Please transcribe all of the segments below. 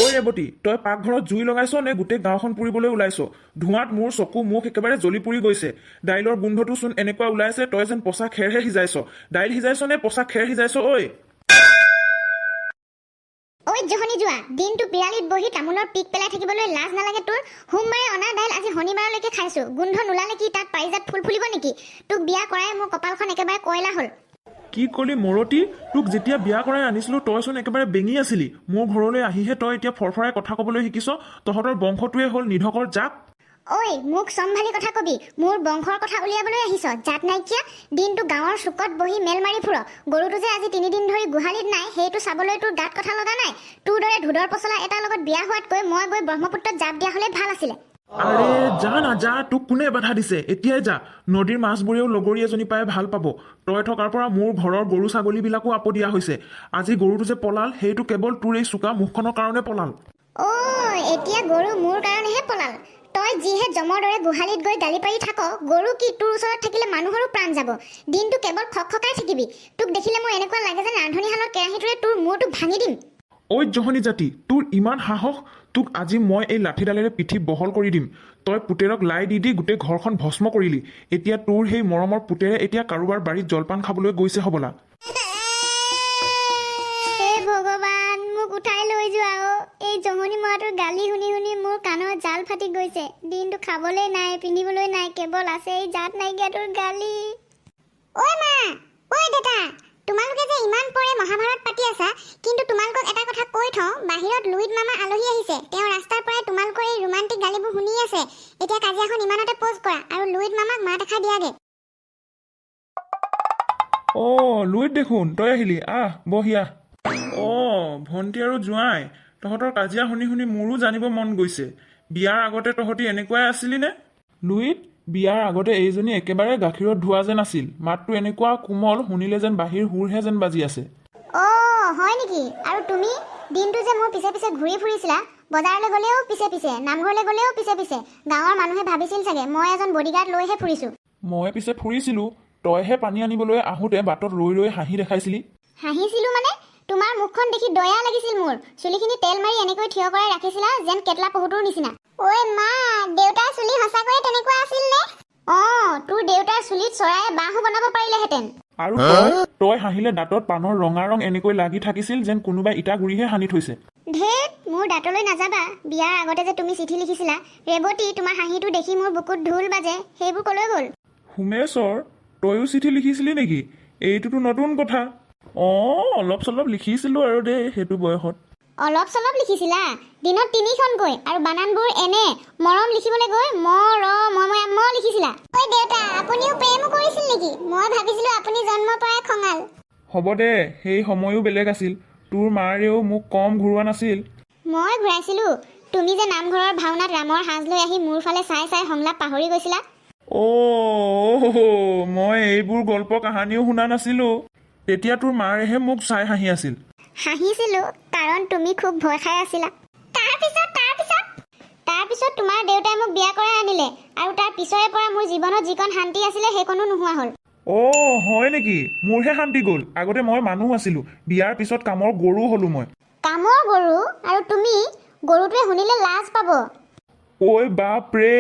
ঐ ৰেৱতী, তই পাকঘৰত জুই লগাইছ নে গোটেই গাঁওখন পুৰিবলৈ ওলাইছ? ধোঁৱাত মোৰ চকু মুখ একেবাৰে জ্বলি পুৰি গৈছে। দাইলৰ গোন্ধটো চোন এনেকুৱা ওলাইছে তই যেন পচা খেৰহে সিজাইছ। দাইল সিজাইছ নে পচা খেৰ সিজাইছ ঐ? ঐ জহনি যোৱা, দিনটো পিৰালিত বহি তামোলৰ পিক পেলাই থাকিবলৈ লাজ নালাগে তোৰ? সোমবাৰে অনা দাইল আজি শনিবাৰলৈকে খাইছো। গোন্ধ নোলালে কি তাত পাৰিজাত ফুল ফুলিব নেকি? তোক বিয়া কৰাই মোৰ কপালখন একেবাৰে কয়লা হ'ল। কি কলি মৰতী? তোক যেতিয়া বিয়া কৰাই আনিছিলো তইচোন একেবাৰে বেঙি আছিলি। মোৰ ঘৰলৈ আহিহে তই এতিয়া ফৰফৰাই কথা ক'বলৈ শিকিছ। তহঁতৰ বংশটোৱে হ'ল নিধকৰ জাক। ঐ মোক চম্ভালি কথা কবি। মোৰ বংশৰ কথা উলিয়াবলৈ আহিছ জাত নাইকিয়া। দিনটো গাঁৱৰ চুকত বহি মেল মাৰি ফুৰ। গৰুটো যে আজি 3 দিন ধৰি গোহালিত নাই সেইটো চাবলৈ তোৰ গাত কথা লগা নাই? তোৰ দৰে ধুদৰ পচলা এটাৰ লগত বিয়া হোৱাতকৈ মই গৈ ব্ৰহ্মপুত্ৰত জাপ দিয়া হ'লে ভাল আছিলে। আৰে যা না যা, তোক কোনে বাধা দিছে? এতিয়াই যা। নদীৰ মাছবোৰেও লগৰী এজনী পাই ভাল পাব। তই থকাৰ পৰা মোৰ ঘৰৰ গৰু ছাগলীবিলাকো আপদীয়া হৈছে। আজি গৰুটো যে পলাল সেইটো কেৱল তোৰ এই চোকা মুখখনৰ কাৰণে পলাল। এতিয়া গৰু মোৰ কাৰণেহে পলাল। তই যিহে জমৰ দৰে গোহালিত গৈ গালি পাৰি থাক, গৰু কি তোৰ ওচৰত থাকিলে মানুহৰো প্ৰাণ যাব। দিনটো কেৱল খকখকাই থাকিবি। তোক দেখিলে মোৰ এনেকুৱা লাগে যেন ৰান্ধনীশালৰ কেৰাহীটোৰে তোৰ মূৰটো ভাঙি দিম। ঐ জহনী জাতি, তোৰ ইমান সাহস? তোক আজি মই এই লাঠিডালেৰে পিঠি বহল কৰি দিম। তই পুতেৰক লাই দি দি গোটেই ঘৰখন ভস্ম কৰিলি। এতিয়া তোৰ সেই মৰমৰ পুতেৰে এতিয়া কাৰোবাৰ বাৰীত জলপান খাবলৈ গৈছে হবলা। হে ভগৱান, মোক উঠাই লৈ যোৱা অ। এই জহনী মৰাটোৰ গালি শুনি শুনি মোৰ কাণৰ জাল ফাটি গৈছে। দিনটো খাবলৈ নাই, পিন্ধিবলৈ নাই, কেৱল আছে এই জাত নাইকিয়াটোৰ গালি। ঐ মা, ঐ দেতা, তোমালোকে যে ইমান পৰে মহাভাৰত পাতি আছা, কিন্তু তোমালোকক এটা কথা কৈ থওঁ, বাহিৰত লুইত মামা আলহী আহিছে। তেওঁ ৰাস্তাৰ পৰাই তোমালোকৰ এই ৰোমান্টিক গালিবোৰ শুনি আছে। এতিয়া কাজিয়াখন ইমানতে প'জ কৰা আৰু লুইত মামাক মাত এষাৰ দিয়াগে। লুইত দেখোন, তই আহিলি, আহ বহিয়া। ভণ্টি আৰু জোঁৱাই, তহঁতৰ কাজিয়া শুনি শুনি মোৰো জানিব মন গৈছে। বিয়াৰ আগতে তহঁতি এনেকুৱাই আছিলি নে? লুইত, বিয়াৰ আগতে এইজনী একেবাৰে গাখীৰত ধোৱা যেন আছিল। মাতটো এনেকুৱা কোমল, শুনিলে যেন বাহিৰ সুৰহে যেন বাজি আছে। হয় নেকি? আৰু তুমি দিনটো যে মোৰ পিছে পিছে ঘূৰি ফুৰিছিলা, বজাৰলৈ গ'লেও পিছে পিছে, নামঘৰলৈ গ'লেও পিছে পিছে। গাঁৱৰ মানুহে ভাবিছিল চাগে মই এজন বডিগাৰ্ড লৈহে ফুৰিছো। মই পিছে ফুৰিছিলো, তইহে পানী আনিবলৈ আহোঁতে বাটত ৰৈ ৰৈ হাঁহি দেখাইছিলি। হাঁহিছিলো মানে? তোমাৰ মুখখন দেখি দয়া লাগিছিল মোৰ। চুলিখিনি তেল মাৰি এনেকৈ থিয় কৰাই ৰাখিছিলা যেন কেটলা পহুটোৰ নিচিনা। ঐ মা, দেউতাৰ চুলি সঁচাকৈয়ে তেনেকুৱা আছিল নে? তোৰ দেউতাৰ চুলিত চৰায়ে বাঁহো বনাব পাৰিলেহেঁতেন। আৰু তই হাঁহিলে দাঁতত পাণৰ ৰঙা ৰং এনেকৈ লাগি থাকিছিল যেন কোনোবাই ইটা গুৰিহে সানি থৈছে। ধেত, মোৰ দাঁতলৈ নাযাবা। বিয়াৰ আগতে যে তুমি চিঠি লিখিছিলা, ৰেৱতী তোমাৰ হাঁহিটো দেখি মোৰ বুকুত ঢোল বাজে, সেইবোৰ কলৈ গ'ল? সোমেশ্বৰ, তইও চিঠি লিখিছিলি নেকি? এইটোতো নতুন কথা। অলপ চলপ লিখিছিলো আৰু দেই সেইটো বয়সত। অলপ চলপ লিখিছিলা? দিনত 3খনকৈ, আৰু বানানবোৰ এনে। মৰম লিখিবলৈ গৈ ম লিখিছিলা। ঐ দেউতা, আপুনিও প্ৰেমো কৰিছিল নেকি? মই ভাবিছিলো আপুনি জন্মৰ পৰাই খঙাল। হ'ব দে, সেই সময়ো বেলেগ আছিল। তোৰ মাৰেও মোক কম ঘূৰোৱা নাছিল। মই ঘূৰাইছিলো। তুমি যে নামঘৰৰ ভাওনাত ৰামৰ সাজ লৈ আহি মোৰ ফালে চাই চাই সংলাপ পাহৰি গৈছিলা। মই এইবোৰ গল্প কাহানিও শুনা নাছিলো। তেতিয়া তোৰ মাৰেহে মোক চাই হাঁহি আছিল। হাঁহিছিলো কাৰণ তুমি খুব ভয় খাই আছিলা। তাৰপিছত তোমাৰ দেউতাই মোক বিয়া কৰাই আনিলে, আৰু তাৰ পিছৰে পৰা মোৰ জীৱনত যিকণ শান্তি আছিলে সেইকণো নোহোৱা হ'ল। হয় নেকি? মোৰহে শান্তি গ'ল। আগতে মই মানুহ আছিলো, বিয়াৰ পিছত কামৰ গৰু হলো মই। কামৰ গৰু? আৰু তুমি? গৰুটোৱে শুনিলে লাজ পাব। ঐ বাপৰে,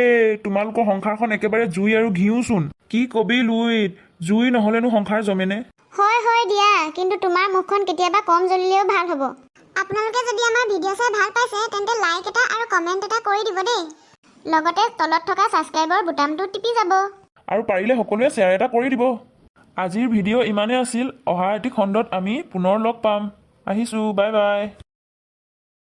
তোমালোকৰ সংসাৰখন একেবাৰে জুই আৰু ঘিউচোন। কি কবি লুইত, জুই নহলেনো সংসাৰ জমেনে? হয় দিয়া, কিন্তু তোমাৰ মুখখন কেতিয়াবা কম জ্বলিলেও ভাল হ'ব। আপোনালোকে যদি আমাৰ ভিডিঅ' চাই ভাল পাইছে তেন্তে লাইক এটা আৰু কমেণ্ট এটা কৰি দিব দেই। লগতে তলত থকা ছাবস্ক্ৰাইবৰ বুটামটো টিপি যাব। আৰু পাৰিলে সকলোৱে শ্বেয়াৰ এটা কৰি দিব। আজিৰ ভিডিঅ' ইমানেই আছিল। অহা এটি খণ্ডত আমি পুনৰ লগ পাম। আহিছোঁ, বাই বাই।